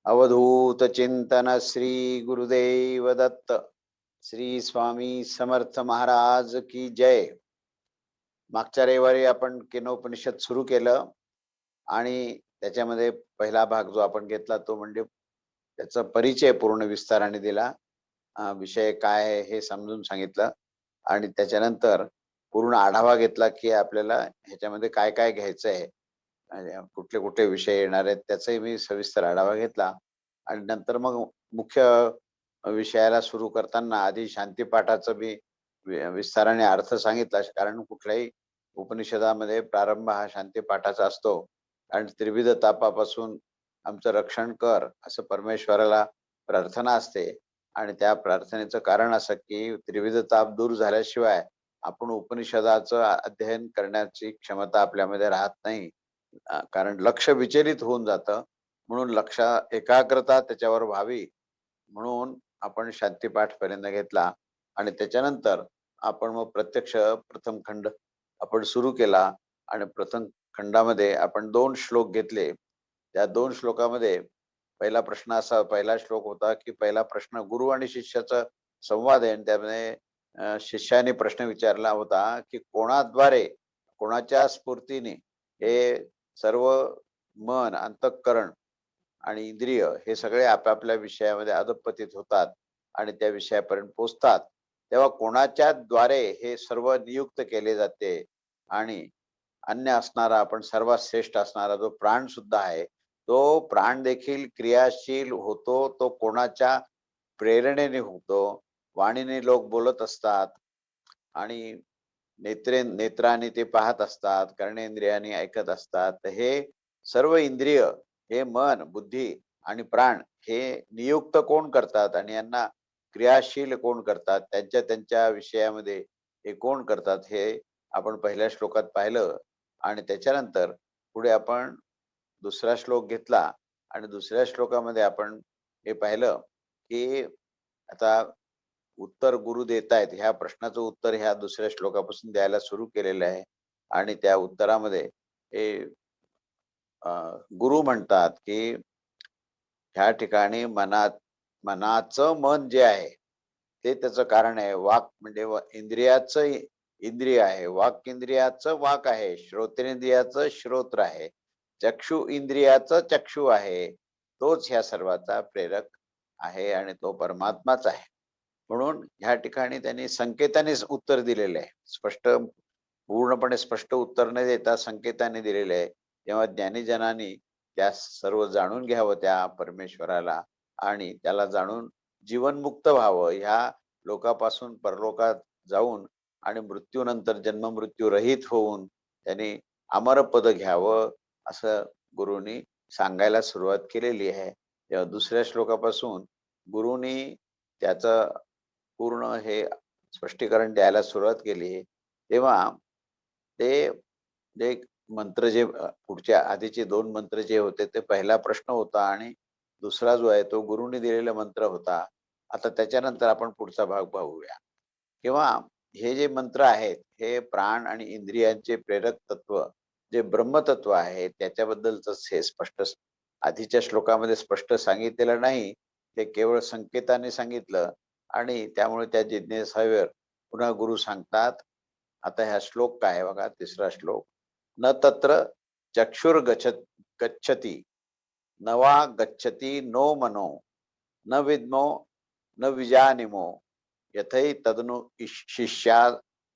अवधूत चिंतन श्री गुरुदेव दत्त श्री स्वामी समर्थ महाराज की जय. मागच्या रविवारी आपण केनोपनिषद सुरू केलं आणि त्याच्यामध्ये पहिला भाग जो आपण घेतला तो म्हणजे त्याचा परिचय पूर्ण विस्ताराने दिला. विषय काय आहे हे समजून सांगितलं आणि त्याच्यानंतर पूर्ण आढावा घेतला की आपल्याला ह्याच्यामध्ये काय काय घ्यायचं आहे, कुठले कुठले विषय येणार आहेत त्याचाही मी सविस्तर आढावा घेतला. आणि नंतर मग मुख्य विषयाला सुरू करताना आधी शांतीपाठाचं मी विस्ताराने अर्थ सांगितला, कारण कुठल्याही उपनिषदामध्ये प्रारंभ हा शांतीपाठाचा असतो. कारण त्रिविध तापापासून आमचं रक्षण कर असं परमेश्वराला प्रार्थना असते. आणि त्या प्रार्थनेचं कारण असं की त्रिविध ताप दूर झाल्याशिवाय आपण उपनिषदाचं अध्ययन करण्याची क्षमता आपल्यामध्ये राहत नाही. कारण लक्ष विचलित होऊन जातं. म्हणून एकाग्रता त्याच्यावर व्हावी म्हणून आपण शांतीपाठ पर्यंत घेतला. आणि त्याच्यानंतर आपण मग प्रत्यक्ष प्रथम खंड आपण सुरू केला. आणि प्रथम खंडामध्ये आपण 2 श्लोक घेतले. त्या 2 श्लोकामध्ये पहिला श्लोक होता की पहिला प्रश्न गुरु आणि शिष्याचा संवाद आहे. आणि त्यामध्ये शिष्याने प्रश्न विचारला होता की कोणाद्वारे, कोणाच्या स्फूर्तीने हे सर्व मन, अंतःकरण आणि इंद्रिय हे सगळे आपापल्या विषयामध्ये अधःपतित होतात आणि त्या विषयापर्यंत पोहोचतात, तेव्हा कोणाच्या द्वारे हे सर्व नियुक्त केले जाते. आणि अन्य असणारा, आपण सर्वात श्रेष्ठ असणारा जो प्राण सुद्धा आहे, तो प्राण देखील क्रियाशील होतो. तो कोणाच्या प्रेरणेने होतो? वाणीने लोक बोलत असतात आणि नेत्राने ते पाहत असतात, कर्णेंद्रियाने ऐकत असतात. तर हे सर्व इंद्रिय, हे मन, बुद्धी आणि प्राण हे नियुक्त कोण करतात आणि यांना क्रियाशील कोण करतात, त्यांच्या त्यांच्या विषयामध्ये हे कोण करतात, हे आपण पहिल्या श्लोकात पाहिलं. आणि त्याच्यानंतर पुढे आपण दुसरा श्लोक घेतला आणि दुसऱ्या श्लोकामध्ये आपण हे पाहिलं की आता उत्तर गुरु देत आहेत, ह्या प्रश्नाचं उत्तर ह्या दुसऱ्या श्लोकापासून द्यायला सुरू केलेलं आहे. आणि त्या उत्तरामध्ये हे गुरु म्हणतात की ह्या ठिकाणी मनाचं मन जे आहे ते त्याचं कारण आहे. वाक म्हणजे इंद्रियाचं इंद्रिय आहे, वाक इंद्रियाचं वाक आहे, श्रोतेंद्रियाचं श्रोत्र आहे, चक्षु इंद्रियाचं चक्षु आहे. तोच ह्या सर्वाचा प्रेरक आहे आणि तो परमात्माच आहे. म्हणून ह्या ठिकाणी त्यांनी संकेतानेच उत्तर दिलेलं आहे. पूर्णपणे स्पष्ट उत्तर न देता संकेताने दिलेले आहे. तेव्हा ज्ञानीजनांनी त्या सर्व जाणून घ्यावं त्या परमेश्वराला आणि त्याला जाणून जीवनमुक्त व्हावं. ह्या लोकापासून परलोकात जाऊन आणि मृत्यूनंतर जन्म मृत्यू रहित होऊन त्यांनी अमरपद घ्यावं असं गुरुनी सांगायला सुरुवात केलेली आहे. तेव्हा दुसऱ्या श्लोकापासून गुरुनी त्याचं पूर्ण हे स्पष्टीकरण द्यायला सुरुवात केली. तेव्हा ते जे मंत्र जे पुढच्या आधीचे 2 मंत्र जे होते ते पहिला प्रश्न होता आणि दुसरा जो आहे तो गुरुनी दिलेला मंत्र होता. आता त्याच्यानंतर आपण पुढचा भाग पाहूया. किंवा हे जे मंत्र आहेत हे प्राण आणि इंद्रियांचे प्रेरक तत्व जे ब्रह्मतत्व आहे त्याच्याबद्दलच हे आधीच्या श्लोकामध्ये स्पष्ट सांगितलेलं नाही. ते केवळ संकेताने सांगितलं आणि त्यामुळे त्या जिज्ञासेवर पुन्हा गुरु सांगतात. आता ह्या श्लोक काय आहे बघा, तिसरा श्लोक. न तत्र चक्षुर गच्छती न वा गच्छती नो मनो न विद्मो न विजानिमो यथै तदनु शिष्या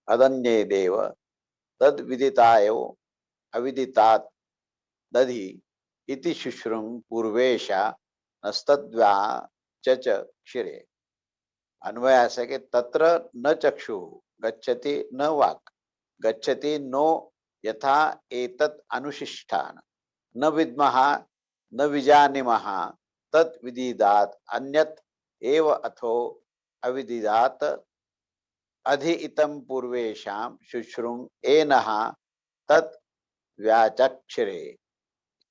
अदन्ये देव तद विदितायो अविदितात दधी इति शुश्रुम पूर्वेशा नस्तद्वाचच क्षिरे. अन्वय असा की तत्र न चक्षु गच्छति न वाक् गच्छति नो यथा एतत् अनुशिष्ठान न विद्मः न विजानीमः तत् विदिदात् अन्यत् एव अथो अविदिदात् अधि इतं पूर्वेषां शुश्रुम एनः तत् व्याचक्षरे.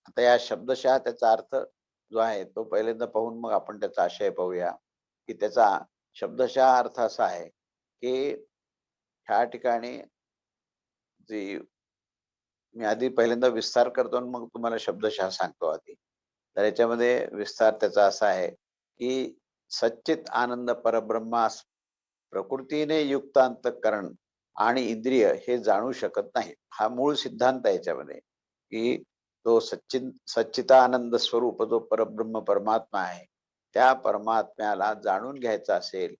आता या शब्दशः त्याचा अर्थ जो आहे तो पहिल्यांदा पाहून मग आपण त्याचा आशय पाहूया. की त्याचा शब्दशः अर्थ असा आहे की ह्या ठिकाणी जी मी आधी पहिल्यांदा विस्तार करतो आणि मग तुम्हाला शब्दशः सांगतो आधी. तर याच्यामध्ये विस्तार त्याचा असा आहे, की सच्चित आनंद परब्रह्मास प्रकृतीने युक्त अंतःकरण आणि इंद्रिय हे जाणू शकत नाही. हा मूळ सिद्धांत आहे याच्यामध्ये, की तो सच्चिदानंद स्वरूप जो परब्रह्म परमात्मा आहे, त्या परमात्म्याला जाणून घ्यायचं असेल,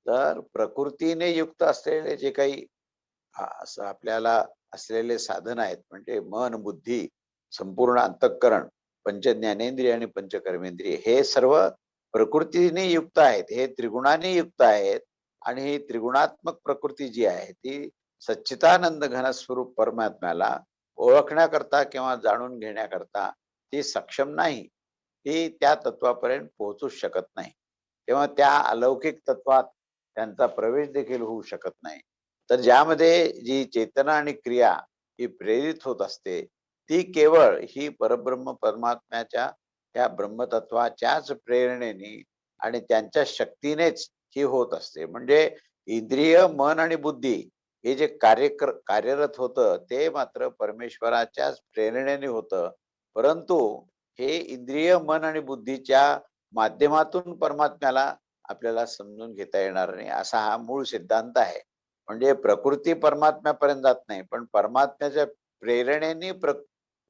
तर प्रकृतीने युक्त असलेले जे काही असं आपल्याला असलेले साधन आहेत, म्हणजे मन, बुद्धी, संपूर्ण अंतःकरण, पंच ज्ञानेंद्रिय आणि पंचकर्मेंद्रिय हे सर्व प्रकृतीने युक्त आहेत. हे त्रिगुणाने युक्त आहेत आणि ही त्रिगुणात्मक प्रकृती जी आहे ती सच्चिदानंद घनस्वरूप परमात्म्याला ओळखण्याकरता किंवा जाणून घेण्याकरता ती सक्षम नाही. ती त्या तत्वापर्यंत पोहोचूच शकत नाही. तेव्हा त्या अलौकिक तत्वात त्यांचा प्रवेश देखील होऊ शकत नाही. तर ज्यामध्ये जी चेतना आणि क्रिया ही प्रेरित होत असते, ती केवळ ही परब्रह्म परमात्म्याच्या त्या ब्रह्मतत्वाच्याच प्रेरणेने आणि त्यांच्या शक्तीनेच ही होत असते. म्हणजे इंद्रिय, मन आणि बुद्धी हे जे कार्यरत होतं, ते मात्र परमेश्वराच्याच प्रेरणेने होतं. परंतु हे इंद्रिय, मन आणि बुद्धीच्या माध्यमातून परमात्म्याला आपल्याला समजून घेता येणार नाही, असा हा मूळ सिद्धांत आहे. म्हणजे प्रकृती परमात्म्यापर्यंत जात नाही, पण परमात्म्याच्या प्रेरणेने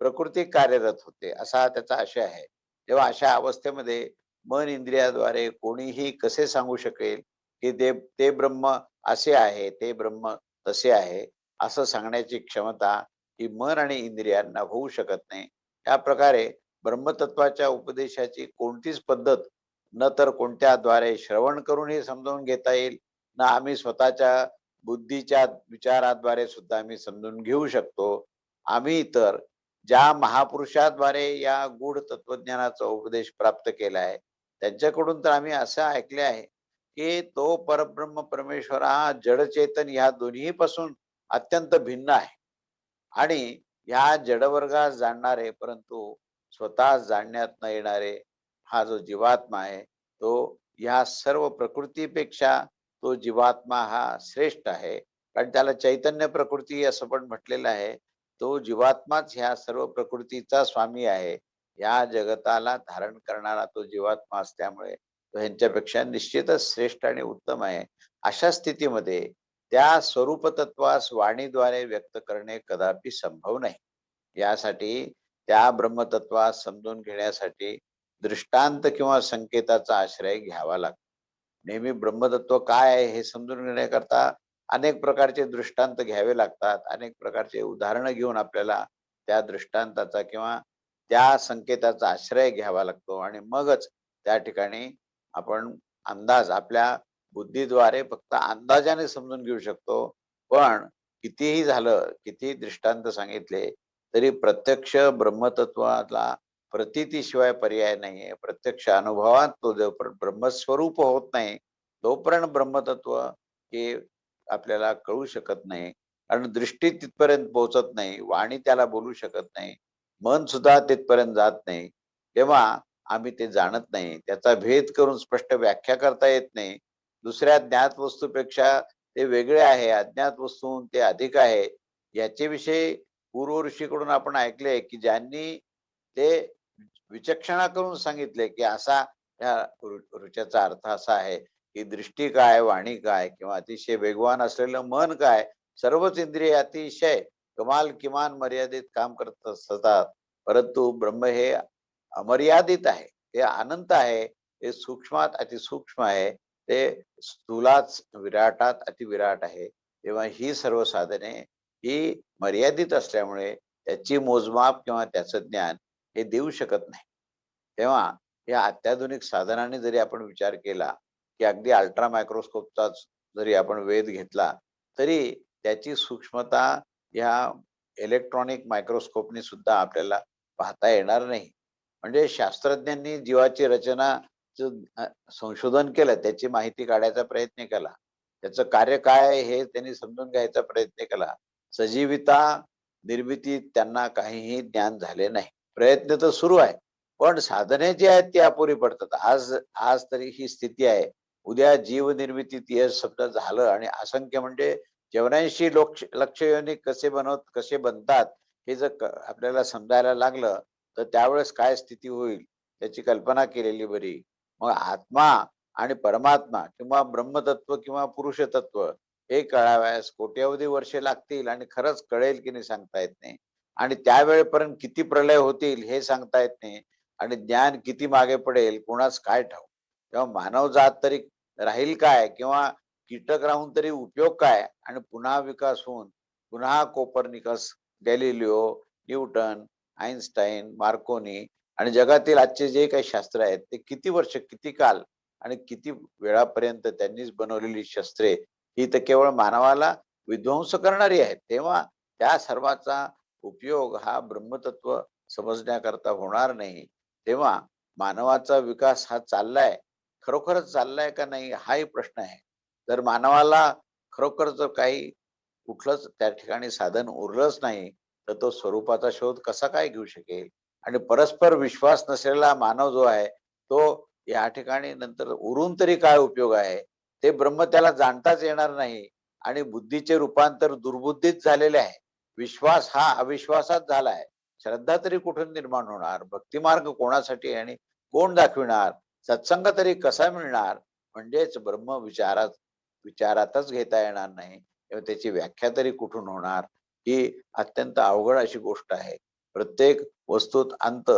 प्रकृती कार्यरत होते, असा त्याचा आशय आहे. तेव्हा अशा अवस्थेमध्ये मन इंद्रियाद्वारे कोणीही कसे सांगू शकेल, की ते ते ब्रह्म असे आहे, ते ब्रह्म तसे आहे, असं सांगण्याची क्षमता ही मन आणि इंद्रियांना होऊ शकत नाही. त्या प्रकारे ब्रह्मतत्वाच्या उपदेशाची कोणतीच पद्धत न तर कोणत्याद्वारे श्रवण करून हे समजावून घेता येईल, ना आम्ही स्वतःच्या बुद्धीच्या विचाराद्वारे सुद्धा आम्ही समजून घेऊ शकतो. आम्ही तर ज्या महापुरुषाद्वारे या गूढ तत्वज्ञानाचा उपदेश प्राप्त केला आहे, त्यांच्याकडून तर आम्ही असं ऐकले आहे, की तो परब्रह्म परमेश्वर हा जड चेतन ह्या दोन्हीपासून अत्यंत भिन्न आहे. आणि ह्या जडवर्गास जाणणारे परंतु स्वतः जाणण्यात न येणारे हा जो जीवात्मा आहे, तो ह्या सर्व प्रकृतीपेक्षा तो जीवात्मा हा श्रेष्ठ आहे. कारण त्याला चैतन्य प्रकृती असं पण म्हटलेलं आहे. तो जीवात्माच ह्या सर्व प्रकृतीचा स्वामी आहे. या जगताला धारण करणारा तो जीवात्मा असल्यामुळे तो ह्यांच्यापेक्षा निश्चितच श्रेष्ठ आणि उत्तम आहे. अशा स्थितीमध्ये त्या स्वरूप तत्वास वाणीद्वारे व्यक्त करणे कदापि संभव नाही. यासाठी त्या ब्रह्मतत्वास समजून घेण्यासाठी दृष्टांत किंवा संकेताचा आश्रय घ्यावा लागतो. नेहमी ब्रह्मतत्व काय आहे हे समजून घेण्याकरता अनेक प्रकारचे दृष्टांत घ्यावे लागतात. अनेक प्रकारचे उदाहरणं घेऊन आपल्याला त्या दृष्टांताचा किंवा त्या संकेताचा आश्रय घ्यावा लागतो आणि मगच त्या ठिकाणी आपण अंदाज आपल्या बुद्धीद्वारे फक्त अंदाजाने समजून घेऊ शकतो. पण कितीही झालं, कितीही दृष्टांत सांगितले, तरी प्रत्यक्ष ब्रह्मतत्वाला प्रतीतीशिवाय पर्याय नाहीये. प्रत्यक्ष अनुभवात तो जोपर्यंत ब्रह्मस्वरूप होत नाही, तोपर्यंत ब्रह्मतत्व हे आपल्याला कळू शकत नाही. कारण दृष्टी तिथपर्यंत पोहोचत नाही, वाणी त्याला बोलू शकत नाही, मन सुद्धा तिथपर्यंत जात नाही. तेव्हा आम्ही ते जाणत नाही. त्याचा भेद करून स्पष्ट व्याख्या करता येत नाही. दुसऱ्या ज्ञात वस्तूपेक्षा ते वेगळे आहे, अज्ञात वस्तूहून ते अधिक आहे. याच्याविषयी पूर्व ऋषीकडून आपण ऐकले, की ज्यांनी ते विचक्षणा करून सांगितले, की असा ह्या ऋच्याचा अर्थ असा आहे, की दृष्टी काय, वाणी काय किंवा अतिशय वेगवान असलेलं मन काय, सर्वच इंद्रिय अतिशय कमाल किमान मर्यादित काम करत असतात. परंतु ब्रह्म हे अमर्यादित आहे, ते अनंत आहे, ते सूक्ष्मात अतिसूक्ष्म आहे, ते स्थूलात विराटात अतिविराट आहे. तेव्हा ही सर्व साधने ही मर्यादित असल्यामुळे त्याची मोजमाप किंवा त्याचं ज्ञान हे देऊ शकत नाही. तेव्हा या अत्याधुनिक साधनाने जरी आपण विचार केला, की अगदी अल्ट्रा मायक्रोस्कोपचाच जरी आपण वेध घेतला, तरी त्याची सूक्ष्मता ह्या इलेक्ट्रॉनिक मायक्रोस्कोपने सुद्धा आपल्याला पाहता येणार नाही. म्हणजे शास्त्रज्ञांनी जीवाची रचना संशोधन केलं, त्याची माहिती काढायचा प्रयत्न केला. त्याचं कार्य काय आहे हे त्यांनी समजून घ्यायचा प्रयत्न केला. सजीविता निर्मिती त्यांना काहीही ज्ञान झाले नाही. प्रयत्न तर सुरू आहे, पण साधने जी आहेत ती अपुरी पडतात. आज आज तरी ही स्थिती आहे. उद्या जीवनिर्मितीत यश समजा झालं आणि असंख्य म्हणजे 84 लक्ष योनी कसे बनतात हे जर आपल्याला समजायला लागलं, तर त्यावेळेस काय स्थिती होईल त्याची कल्पना केलेली बरी. मग आत्मा आणि परमात्मा किंवा ब्रह्मतत्व किंवा पुरुषतत्व हे कळावयास कोट्यावधी वर्षे लागतील आणि खरंच कळेल की नाही सांगता येत नाही. आणि त्यावेळेपर्यंत किती प्रलय होतील हे सांगता येत नाही. आणि ज्ञान किती मागे पडेल कोणास काय ठाऊक. तेव्हा मानव जात तरी राहील काय किंवा कीटक राहून तरी उपयोग काय. आणि पुन्हा विकास होऊन पुन्हा Copernicus, Galileo, Newton, Einstein, Markovnikov आणि जगातील आजचे जे काही शास्त्र आहेत ते किती वर्ष, किती काल आणि किती वेळापर्यंत त्यांनीच बनवलेली शस्त्रे ही तर केवळ मानवाला विध्वंस करणारी आहेत. तेव्हा त्या सर्वाचा उपयोग हा ब्रह्मतत्व समजण्याकरता होणार नाही. तेव्हा मानवाचा विकास हा चाललाय, खरोखरच चाललाय का नाही हाही प्रश्न आहे. जर मानवाला खरोखर जर काही कुठलंच त्या ठिकाणी साधन उरलंच नाही, तर तो स्वरूपाचा शोध कसा काय घेऊ शकेल? आणि परस्पर विश्वास नसलेला मानव जो आहे, तो या ठिकाणी नंतर उरून तरी काय उपयोग आहे? ते ब्रह्म त्याला जाणताच येणार नाही आणि बुद्धीचे रूपांतर दुर्बुद्धीत झालेले आहे. विश्वास हा अविश्वासात झाला आहे. श्रद्धा तरी कुठून निर्माण होणार? भक्तिमार्ग कोणासाठी आणि कोण दाखविणार? सत्संग तरी कसा मिळणार? म्हणजेच ब्रह्म विचारातच घेता येणार नाही. तेव्हा त्याची व्याख्या तरी कुठून होणार? ही अत्यंत अवघड अशी गोष्ट आहे. प्रत्येक वस्तूत अंत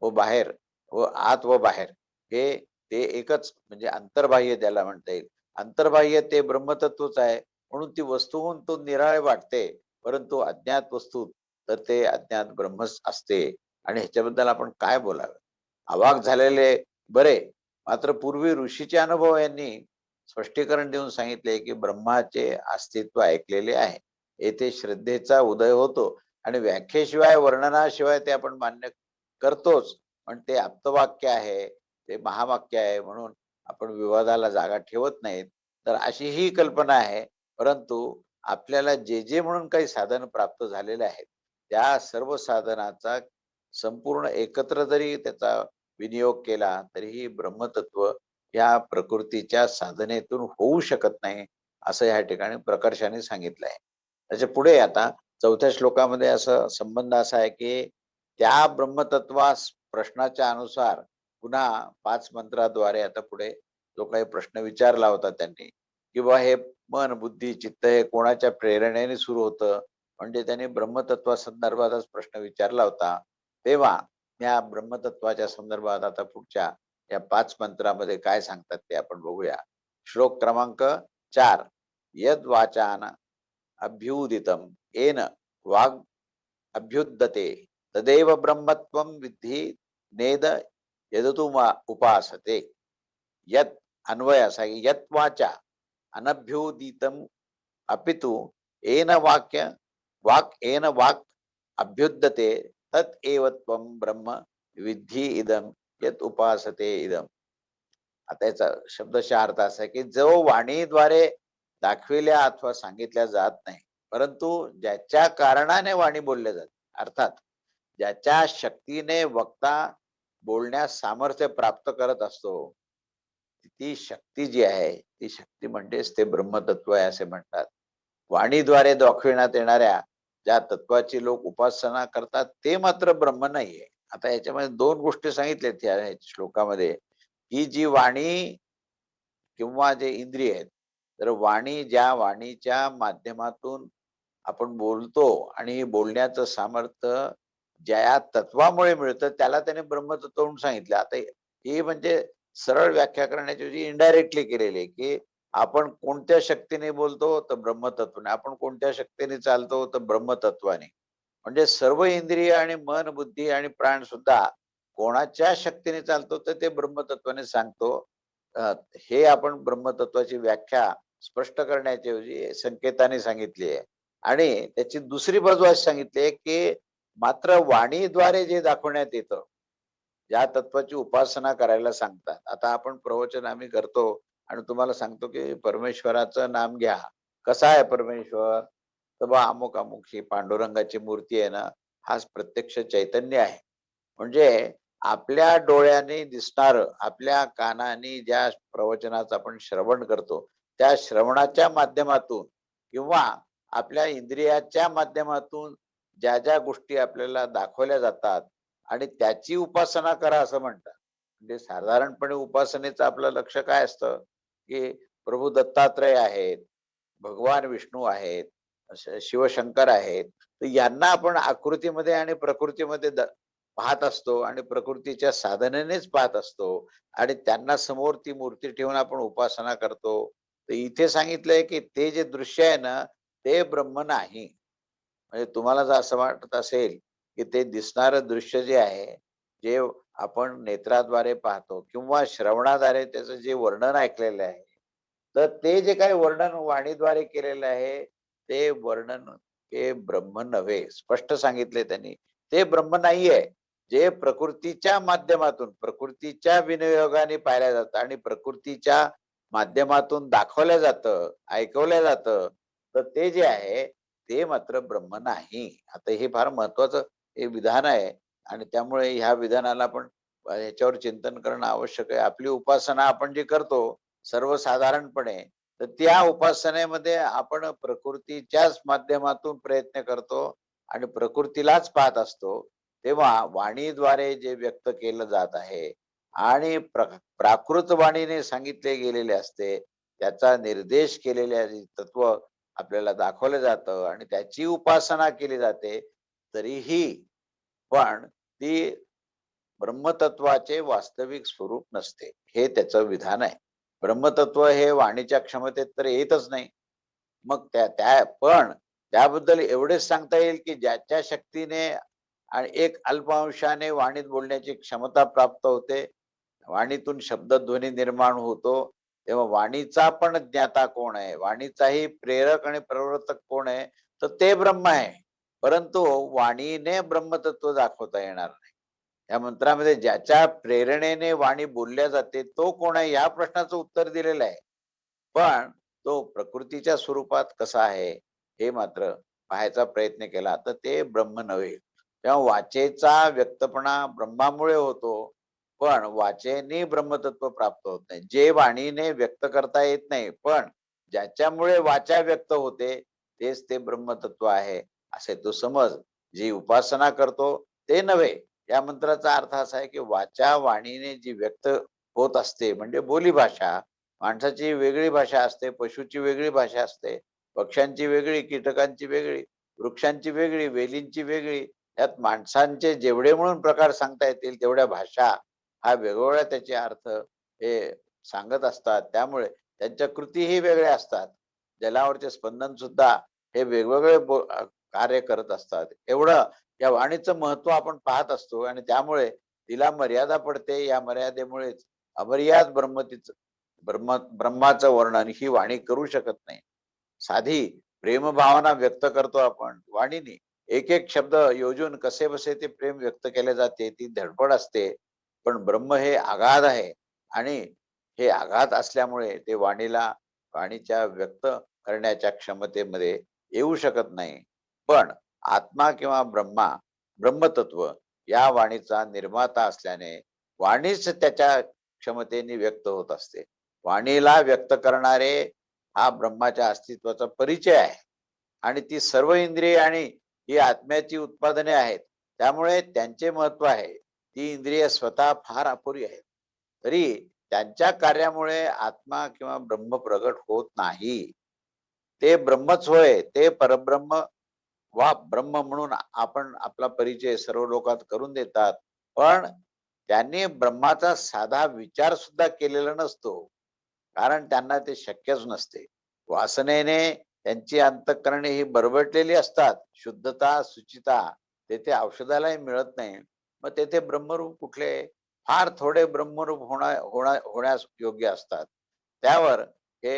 व बाहेर व आत व बाहेर हे ते एकच म्हणजे अंतर्बाह्य त्याला म्हणता येईल. अंतर्बाह्य ते ब्रह्मतत्वच आहे. म्हणून ती वस्तूहून तो निराळे वाटते. परंतु अज्ञात वस्तूत तर ते अज्ञात ब्रह्मच असते. आणि ह्याच्याबद्दल आपण काय बोलावे? अवाक झालेले बरे. मात्र पूर्वी ऋषीचे अनुभव यांनी स्पष्टीकरण देऊन सांगितले की ब्रह्माचे अस्तित्व ऐकलेले आहे. येथे श्रद्धेचा उदय होतो आणि व्याख्येशिवाय वर्णनाशिवाय ते आपण मान्य करतोच. पण ते आप्तवाक्य आहे, ते महावाक्य आहे म्हणून आपण विवादाला जागा ठेवत नाहीत. तर अशी ही कल्पना आहे. परंतु आपल्याला जे जे म्हणून काही साधन प्राप्त झालेले आहेत, त्या सर्व साधनाचा संपूर्ण एकत्र जरी त्याचा विनियोग केला तरीही ब्रह्मतत्व या प्रकृतीच्या साधनेतून होऊ शकत नाही, असं या ठिकाणी प्रकर्षाने सांगितलं आहे. त्याच्या पुढे आता 4थ्या श्लोकामध्ये असं संबंध असा आहे की त्या ब्रह्मतत्वास प्रश्नाच्या अनुसार पुन्हा 5 मंत्राद्वारे आता पुढे जो काही प्रश्न विचारला होता त्यांनी की बा हे मन, बुद्धी, चित्त हे कोणाच्या प्रेरणेने सुरू होतं. म्हणजे त्यांनी ब्रह्मतत्वा संदर्भातच प्रश्न विचारला होता. तेव्हा या ब्रह्मतत्वाच्या संदर्भात आता पुढच्या या 5 मंत्रामध्ये काय सांगतात ते आपण बघूया. श्लोक क्रमांक 4. यद वाचान अभ्युदितम येन वाग अभ्युद्यते तदेव ब्रह्मत्वं विद्धि नेद यदतु उपासते. यत अन्वय असा आहे यत वाचा अनभ्युदितम अपितु येन वाक् येन वाक् अभ्युद्यते तत् एव त्वं ब्रह्म विद्धि इदम यत उपासते इदम. आता याचा शब्दशः अर्थ असा आहे की जो वाणीद्वारे दाखविल्या अथवा सांगितल्या जात नाही, परंतु ज्याच्या कारणाने वाणी बोलल्या जाते, अर्थात ज्याच्या शक्तीने वक्ता बोलण्यास सामर्थ्य प्राप्त करत असतो, ती शक्ती जी आहे ती शक्ती म्हणजेच ते ब्रह्मतत्व आहे असे म्हणतात. वाणीद्वारे दाखविण्यात येणाऱ्या ज्या तत्वाची लोक उपासना करतात ते मात्र ब्रह्म नाहीये. आता याच्यामध्ये 2 गोष्टी सांगितल्यात या श्लोकामध्ये. ही जी वाणी किंवा जे इंद्रिय आहेत, तर ज्या वाणीच्या माध्यमातून आपण बोलतो आणि हे बोलण्याचं सामर्थ्य ज्या तत्वामुळे मिळतं त्याला त्याने ब्रह्मतत्व म्हणून सांगितलं. आता ही म्हणजे सरळ व्याख्या करण्याची ऐवजी इनडायरेक्टली केलेली आहे की आपण कोणत्या शक्तीने बोलतो तर ब्रह्मतत्वाने, आपण कोणत्या शक्तीने चालतो तर ब्रह्मतत्वाने. म्हणजे सर्व इंद्रिय आणि मन, बुद्धी आणि प्राण सुद्धा कोणाच्या शक्तीने चालतो तर ते ब्रह्मतत्वाने सांगतो. अ, हे आपण ब्रह्मतत्वाची व्याख्या स्पष्ट करण्याच्या ऐवजी संकेताने सांगितली आहे. आणि त्याची दुसरी बाजू अशी सांगितली आहे की मात्र वाणीद्वारे जे दाखवण्यात येतं, ज्या तत्वाची उपासना करायला सांगतात. आता आपण प्रवचन आम्ही करतो आणि तुम्हाला सांगतो की परमेश्वराचं नाम घ्या. कसा आहे परमेश्वर? तर बा अमुक अमुक ही पांडुरंगाची मूर्ती आहे ना, हाच प्रत्यक्ष चैतन्य आहे. म्हणजे आपल्या डोळ्याने दिसणार, आपल्या कानाने ज्या प्रवचनाचं आपण श्रवण करतो, त्या श्रवणाच्या माध्यमातून किंवा आपल्या इंद्रियाच्या माध्यमातून ज्या ज्या गोष्टी आपल्याला दाखवल्या जातात आणि त्याची उपासना करा असं म्हणतात. म्हणजे साधारणपणे उपासनेचं आपलं लक्ष काय असतं, की प्रभू दत्तात्रय आहेत, भगवान विष्णू आहेत, शिवशंकर आहेत. तर यांना आपण आकृतीमध्ये आणि प्रकृतीमध्ये पाहत असतो आणि प्रकृतीच्या साधनेनेच पाहत असतो आणि त्यांना समोर ती मूर्ती ठेवून आपण उपासना करतो. तर इथे सांगितलंय, की ते जे दृश्य आहे ना, ते ब्रह्म नाही. म्हणजे तुम्हाला जर असं वाटत असेल, की ते दिसणारं दृश्य जे आहे, जे आपण नेत्राद्वारे पाहतो किंवा श्रवणाद्वारे त्याचं जे वर्णन ऐकलेलं आहे, तर ते जे काही वर्णन वाणीद्वारे केलेलं आहे, ते वर्णन हे ब्रह्म नव्हे. स्पष्ट सांगितले त्यांनी. ते ब्रह्म नाहीये. जे प्रकृतीच्या माध्यमातून, प्रकृतीच्या विनियोगाने पाहिलं जातं आणि प्रकृतीच्या माध्यमातून दाखवलं जातं, ऐकवलं जातं, तर ते जे आहे ते मात्र ब्रह्म नाही. आता हे फार महत्वाचं हे विधान आहे आणि त्यामुळे ह्या विधानाला आपण ह्याच्यावर चिंतन करणं आवश्यक आहे. आपली उपासना आपण जी करतो सर्वसाधारणपणे, तर त्या उपासनेमध्ये आपण प्रकृतीच्याच माध्यमातून प्रयत्न करतो आणि प्रकृतीलाच पाहत असतो. तेव्हा वाणीद्वारे जे व्यक्त केलं जात आहे आणि प्राकृत वाणीने सांगितले गेलेले असते, त्याचा निर्देश केलेले तत्व आपल्याला दाखवलं जातं आणि त्याची उपासना केली जाते, तरीही पण ती ब्रह्मतत्वाचे वास्तविक स्वरूप नसते. हे त्याचं विधान आहे. ब्रह्मतत्व हे वाणीच्या क्षमतेत तर येतच नाही. मग त्या त्या पण त्याबद्दल एवढेच सांगता येईल, की ज्याच्या शक्तीने आणि एक अल्प अंशाने वाणीत बोलण्याची क्षमता प्राप्त होते. वाणीतून शब्दध्वनी निर्माण होतो. तेव्हा वाणीचा पण ज्ञाता कोण आहे? वाणीचाही प्रेरक आणि प्रवर्तक कोण आहे? तर ते ब्रह्म आहे. परंतु वाणीने ब्रह्मतत्व दाखवता येणार नाही. या मंत्रामध्ये ज्याच्या प्रेरणेने वाणी बोलल्या जाते, तो कोण आहे? या प्रश्नाचं उत्तर दिलेलं आहे. पण तो प्रकृतीच्या स्वरूपात कसा आहे, हे मात्र पाहायचा प्रयत्न केला तर ते ब्रह्म नव्हे. तेव्हा वाचेचा व्यक्तपणा ब्रह्मामुळे होतो, पण वाचेने ब्रह्मतत्व प्राप्त होत नाही. जे वाणीने व्यक्त करता येत नाही, पण ज्याच्यामुळे वाचा व्यक्त होते, तेच ते ब्रह्मतत्व आहे, असे तो समज. जी उपासना करतो ते नव्हे. या मंत्राचा अर्थ असा आहे, की वाचा वाणीने जी व्यक्त होत असते म्हणजे बोलीभाषा. माणसाची वेगळी भाषा असते, पशुची वेगळी भाषा असते, पक्ष्यांची वेगळी, कीटकांची वेगळी, वृक्षांची वेगळी, वेलींची वेगळी. यात माणसांचे जेवढे म्हणून प्रकार सांगता येतील तेवढ्या भाषा हा वेगवेगळ्या त्याचे अर्थ हे सांगत असतात. त्यामुळे त्यांच्या कृतीही वेगळ्या असतात. जलावरचे स्पंदन सुद्धा हे वेगवेगळे कार्य करत असतात. एवढं या वाणीचं महत्व आपण पाहत असतो आणि त्यामुळे तिला मर्यादा पडते. या मर्यादेमुळेच अमर्याद ब्रह्माचं वर्णन ही वाणी करू शकत नाही. साधी प्रेमभावना व्यक्त करतो आपण वाणीने. एक एक शब्द योजून कसेबसे ते प्रेम व्यक्त केले जाते, ती धडपड असते. पण ब्रह्म हे अगाध आहे आणि हे अगाध असल्यामुळे ते वाणीच्या व्यक्त करण्याच्या क्षमतेमध्ये येऊ शकत नाही. पण आत्मा किंवा ब्रह्मतत्व या वाणीचा निर्माता असल्याने वाणीच त्याच्या क्षमतेने व्यक्त होत असते. वाणीला व्यक्त करणारे हा ब्रह्माच्या अस्तित्वाचा परिचय आहे आणि ती सर्व इंद्रिये आणि ही आत्म्याची उत्पादने आहेत. त्यामुळे त्यांचे महत्व आहे. ती इंद्रिय स्वतः फार अपुरी आहेत. तरी त्यांच्या कार्यामुळे आत्मा किंवा ब्रह्म प्रगट होत नाही. ते ब्रह्मच होय. ते परब्रह्म वा ब्रह्म म्हणून आपण आपला परिचय सर्व लोकात करून देतात. पण त्यांनी ब्रह्माचा साधा विचार सुद्धा केलेला नसतो. कारण त्यांना ते शक्यच नसते. वासनेने त्यांची अंतःकरणे ही बरबरलेली असतात. शुद्धता, शुचिता तेथे औषधालाही मिळत नाही. मग तेथे ब्रह्मरूप कुठले? फार थोडे ब्रह्मरूप होण्यास योग्य असतात. त्यावर हे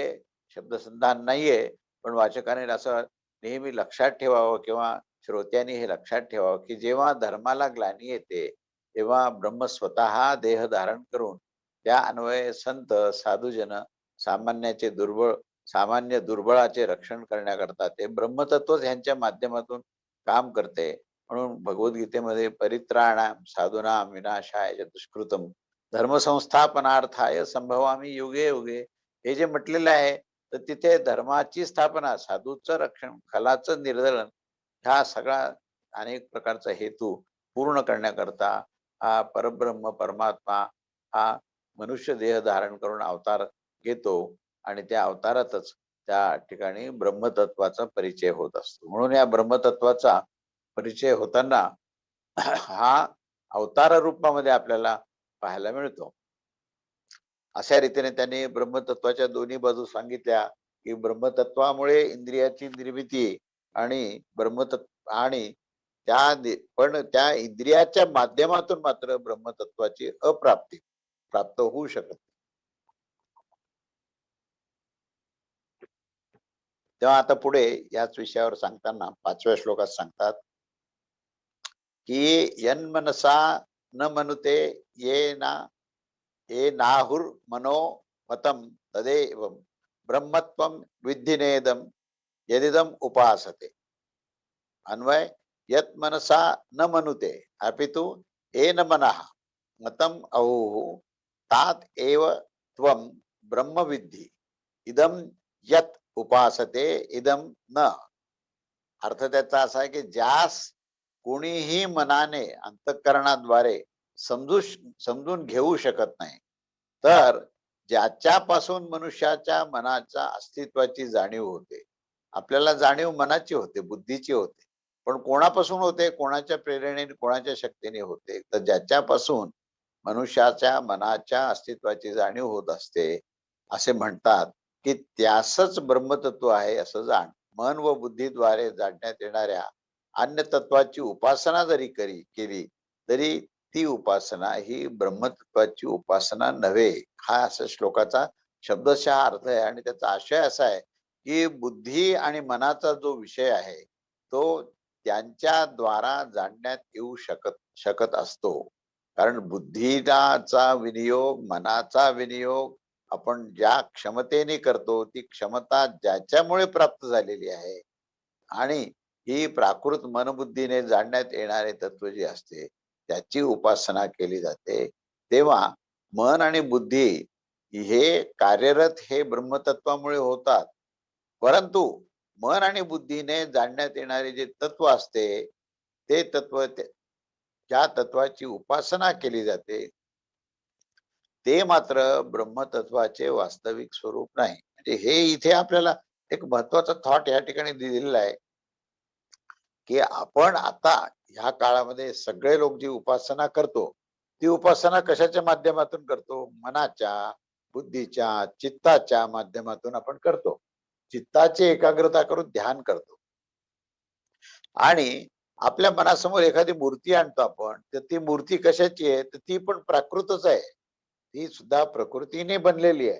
शब्दसंधान नाहीये, पण वाचकाने असं नेहमी लक्षात ठेवावं किंवा श्रोत्यांनी हे लक्षात ठेवावं, की जेव्हा धर्माला ग्लानी येते, तेव्हा ब्रह्म स्वतः देह धारण करून त्या अन्वये संत, साधूजन सामान्याचे दुर्बळ सामान्य दुर्बळाचे रक्षण करण्याकरता ते ब्रह्मतत्वच ह्यांच्या माध्यमातून काम करते. म्हणून भगवद्गीतेमध्ये परित्राणाम साधूनां विनाशाय च दुष्कृतम धर्मसंस्थापनार्थाय संभवामी युगे युगे. हे जे म्हटलेलं आहे, तर तिथे धर्माची स्थापना, साधूचं रक्षण, खलाचं निर्दलन ह्या सगळा अनेक प्रकारचा हेतू पूर्ण करण्याकरता हा परब्रह्म परमात्मा हा मनुष्य देह धारण करून अवतार घेतो आणि त्या अवतारातच त्या ठिकाणी ब्रह्मतत्वाचा परिचय होत असतो. म्हणून या ब्रह्मतत्वाचा परिचय होताना हा अवतार रूपामध्ये आपल्याला पाहायला मिळतो. अशा रीतीने त्यांनी ब्रह्मतत्वाच्या दोन्ही बाजू सांगितल्या, की ब्रह्मतत्वामुळे इंद्रियाची निर्मिती आणि ब्रह्मतत्व आणि पण त्या इंद्रियाच्या माध्यमातून मात्र ब्रह्मतत्वाची अप्राप्ती प्राप्त होऊ शकत. तेव्हा आता पुढे याच विषयावर सांगताना 5व्या श्लोकात सांगतात, की यन्मनसा न मनुते ये ना ये नाहुर्मनो मतं तदेव ब्रह्मत्वं विद्धि नेदम यदिदम उपासते. अन्वय, यत मनसा न मनुते अपितु येन मनः मतम अहुः तात एव त्वं ब्रह्म विद्धि इदम यत उपासते इदम न. अर्थ त्याचा असा आहे की ज्यास कोणीही मनाने अंतःकरणाद्वारे समजून घेऊ शकत नाही, तर ज्याच्यापासून मनुष्याच्या मनाच्या अस्तित्वाची जाणीव होते. आपल्याला जाणीव मनाची होते, बुद्धीची होते, पण कोणापासून होते? कोणाच्या प्रेरणेने, कोणाच्या शक्तीने होते? तर ज्याच्यापासून मनुष्याच्या मनाच्या अस्तित्वाची जाणीव होत असते, असे म्हणतात की त्यासच ब्रह्मतत्व आहे असं जाण. मन व बुद्धीद्वारे जाणण्यात येणाऱ्या अन्य तत्वाची उपासना जरी केली तरी ती उपासना ही ब्रह्मतत्वाची उपासना नव्हे. हा असा श्लोकाचा शब्दशः अर्थ आहे. आणि त्याचा आशय असा आहे की बुद्धी आणि मनाचा जो विषय आहे तो त्यांच्या द्वारा जाणण्यात येऊ शकत असतो. कारण बुद्धीचा विनियोग, मनाचा विनियोग आपण ज्या क्षमतेने करतो, ती क्षमता ज्याच्यामुळे प्राप्त झालेली आहे आणि ही प्राकृत मनबुद्धीने जाणण्यात येणारे तत्व जे असते त्याची उपासना केली जाते. तेव्हा मन आणि बुद्धी हे कार्यरत हे ब्रह्मतत्वामुळे होतात. परंतु मन आणि बुद्धीने जाणण्यात येणारे जे तत्व असते ते तत्व ज्या तत्वाची उपासना केली जाते ते मात्र ब्रह्मतत्वाचे वास्तविक स्वरूप नाही. म्हणजे हे इथे आपल्याला एक महत्वाचा थॉट या ठिकाणी दिलेला आहे, की आपण आता ह्या काळामध्ये सगळे लोक जी उपासना करतो ती उपासना कशाच्या माध्यमातून करतो? मनाच्या, बुद्धीच्या, चित्ताच्या माध्यमातून आपण करतो. चित्ताची एकाग्रता करून ध्यान करतो आणि आपल्या मनासमोर एखादी मूर्ती आणतो आपण, तर ती मूर्ती कशाची आहे? तर ती पण प्राकृतच आहे. ती सुद्धा प्रकृतीने बनलेली आहे.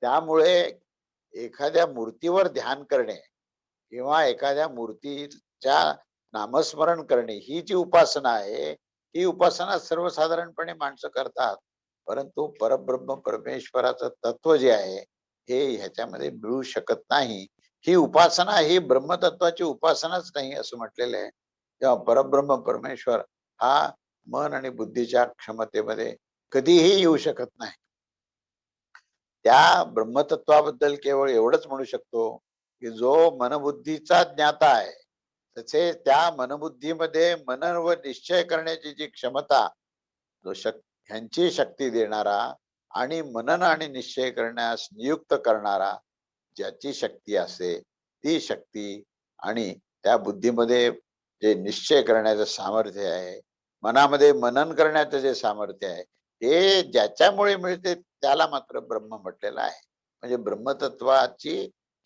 त्यामुळे एखाद्या मूर्तीवर ध्यान करणे किंवा एखाद्या मूर्तीच्या नामस्मरण करणे ही जी उपासना आहे, ही उपासना सर्वसाधारणपणे माणसं करतात. परंतु परब्रह्म परमेश्वराचं तत्व जे आहे हे ह्याच्यामध्ये मिळू शकत नाही. ही उपासना ही ब्रह्मतत्वाची उपासनाच नाही असं म्हटलेलं आहे. तेव्हा परब्रह्म परमेश्वर हा मन आणि बुद्धीच्या क्षमतेमध्ये कधीही येऊ शकत नाही. त्या ब्रह्मतत्वाबद्दल केवळ एवढंच म्हणू शकतो की जो मनबुद्धीचा ज्ञाता आहे, तसे त्या मनबुद्धीमध्ये मनन व निश्चय करण्याची जी क्षमता, जो ह्यांची शक्ती देणारा आणि मनन आणि निश्चय करण्यास नियुक्त करणारा ज्याची शक्ती असते ती शक्ती आणि त्या बुद्धीमध्ये जे निश्चय करण्याचं सामर्थ्य आहे, मनामध्ये मनन करण्याचं जे सामर्थ्य आहे, हे ज्याच्यामुळे मिळते त्याला मात्र ब्रह्म म्हटलेलं आहे. म्हणजे ब्रह्मतत्वाची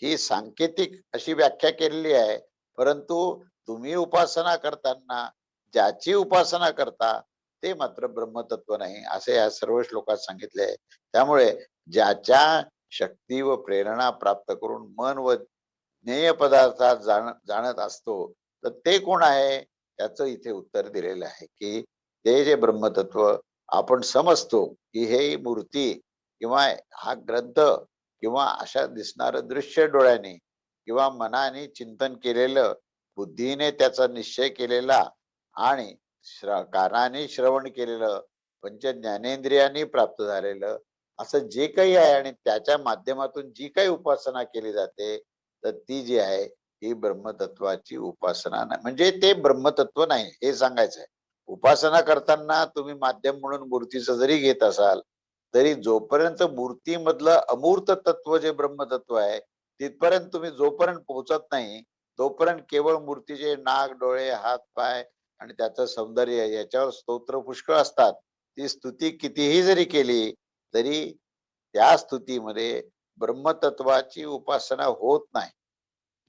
ही सांकेतिक अशी व्याख्या केलेली आहे. परंतु तुम्ही उपासना करताना ज्याची उपासना करता ते मात्र ब्रह्मतत्व नाही असे या सर्व श्लोकात सांगितले आहे. त्यामुळे ज्याच्या शक्ती व प्रेरणा प्राप्त करून मन व ज्ञेय पदार्थात जाणत असतो, तर ते कोण आहे? त्याचं इथे उत्तर दिलेलं आहे की ते जे ब्रह्मतत्व आपण समजतो की हे मूर्ती किंवा हा ग्रंथ किंवा अशा दिसणार दृश्य डोळ्याने किंवा मनाने चिंतन केलेलं, बुद्धीने त्याचा निश्चय केलेला आणि कानाने श्रवण केलेलं, पंच ज्ञानेंद्रियांनी प्राप्त झालेलं असं जे काही आहे आणि त्याच्या माध्यमातून जी काही उपासना केली जाते, तर ती जी आहे ही ब्रह्मतत्वाची उपासना नाही. म्हणजे ते ब्रह्मतत्व नाही हे सांगायचं आहे. उपासना करताना तुम्ही माध्यम म्हणून मूर्तीचं जरी घेत असाल तरी जोपर्यंत मूर्तीमधलं अमूर्त तत्व जे ब्रह्मतत्व आहे तिथपर्यंत तुम्ही जोपर्यंत पोहोचत नाही तोपर्यंत केवळ मूर्तीचे नाक, डोळे, हात, पाय आणि त्याचं सौंदर्य याच्यावर स्तोत्र पुष्कळ असतात. ती स्तुती कितीही जरी केली तरी त्या स्तुतीमध्ये ब्रह्मतत्वाची उपासना होत नाही.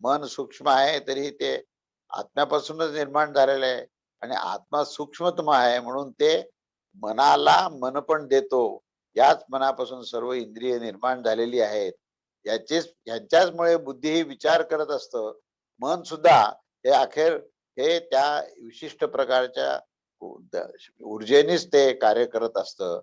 मन सूक्ष्म आहे तरी ते आत्म्यापासूनच निर्माण झालेलं आहे आणि आत्मा सूक्ष्मतम आहे म्हणून ते मनाला मन पण देतो. याच मनापासून सर्व इंद्रिय निर्माण झालेली आहेत. ह्यांच्याचमुळे बुद्धी ही विचार करत असतं. मन सुद्धा हे अखेर हे त्या विशिष्ट प्रकारच्या ऊर्जेनेच ते कार्य करत असतं.